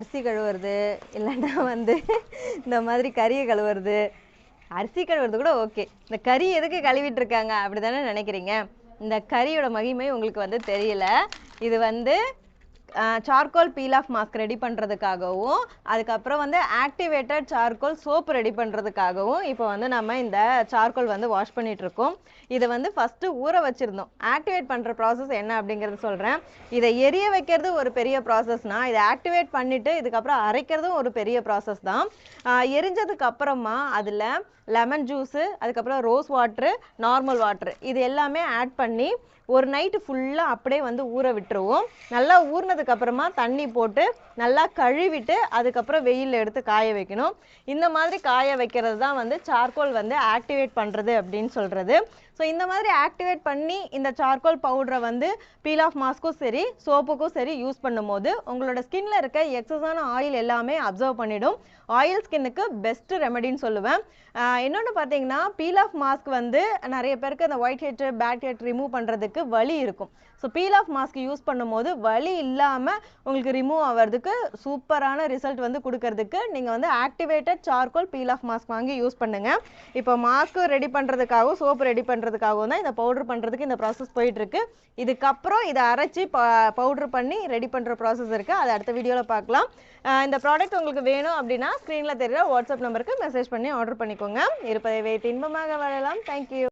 அரிசி கழுவுறது இல்லைன்னா வந்து இந்த மாதிரி கறியை கழுவுறது. அரிசி கழுவுறது கூட ஓகே, இந்த கறி எதுக்கு கழுவிட்டு இருக்காங்க அப்படி தானே நினைக்கிறீங்க? இந்த கறியோட மகிமை உங்களுக்கு வந்து தெரியல. இது வந்து charcoal peel off mask ready பண்ணுறதுக்காகவும், அதுக்கப்புறம் வந்து ஆக்டிவேட்டட் சார்கோல் சோப் ரெடி பண்ணுறதுக்காகவும் இப்போ வந்து நம்ம இந்த சார்கோல் வந்து வாஷ் பண்ணிகிட்ருக்கோம். இதை வந்து ஃபஸ்ட்டு ஊற வச்சுருந்தோம். ஆக்டிவேட் பண்ணுற ப்ராசஸ் என்ன அப்படிங்கிறது சொல்கிறேன். இதை எரிய வைக்கிறது ஒரு பெரிய ப்ராசஸ்னால், இதை ஆக்டிவேட் பண்ணிவிட்டு இதுக்கப்புறம் அரைக்கிறதும் ஒரு பெரிய ப்ராசஸ் தான். எரிஞ்சதுக்கு அப்புறமா அதில் லெமன் ஜூஸு, அதுக்கப்புறம் ரோஸ் வாட்ரு, நார்மல் வாட்ரு இது எல்லாமே ஆட் பண்ணி ஒரு நைட்டு ஃபுல்லாக அப்படியே வந்து ஊற விட்டுருவோம். நல்லா ஊறினதுக்கு அப்புறமா தண்ணி போட்டு நல்லா கழுவிட்டு அதுக்கப்புறம் வெயிலில் எடுத்து காய வைக்கணும். இந்த மாதிரி காய வைக்கிறது தான் வந்து சார்கோல் வந்து ஆக்டிவேட் பண்ணுறது அப்படின்னு சொல்கிறது. ஸோ இந்த மாதிரி ஆக்டிவேட் பண்ணி இந்த சார்கோல் பவுடரை வந்து பீல் ஆஃப் மாஸ்க்கும் சரி சோப்புக்கும் சரி யூஸ் பண்ணும்போது உங்களோட ஸ்கின்ல இருக்க எக்ஸஸான ஆயில் எல்லாமே அப்சர்வ் பண்ணிடும். ஆயில் ஸ்கின்னுக்கு பெஸ்ட் ரெமெடின்னு சொல்லுவேன். இன்னொன்று பார்த்தீங்கன்னா, பீல் ஆஃப் மாஸ்க் வந்து நிறைய பேருக்கு அந்த white head bad head remove பண்ணுறதுக்கு வலி இருக்கும். So peel off mask use பண்ணும்போது வலி இல்லாமல் உங்களுக்கு ரிமூவ் ஆகிறதுக்கு சூப்பரான ரிசல்ட் வந்து கொடுக்கறதுக்கு நீங்கள் வந்து activated charcoal peel off mask வாங்கி யூஸ் பண்ணுங்கள். இப்போ மாஸ்க் ரெடி பண்ணுறதுக்காகவும் சோப்பு ரெடி பண்ணுறதுக்காகவும் தான் இந்த பவுடர் பண்ணுறதுக்கு இந்த ப்ராசஸ் போயிட்டுருக்கு. இதுக்கப்புறம் இதை அரைச்சி பவுடர் பண்ணி ரெடி பண்ணுற ப்ராசஸ் இருக்குது. அதை அடுத்த வீடியோவில் பார்க்கலாம். இந்த ப்ராடக்ட் உங்களுக்கு வேணும் அப்படின்னா ஸ்க்ரீனில் தெரியுற வாட்ஸ்அப் நம்பருக்கு மெசேஜ் பண்ணி ஆர்டர் பண்ணிக்கோங்க. இருப்பதை வைத்து இன்பமாக வாழலாம். தேங்க்யூ.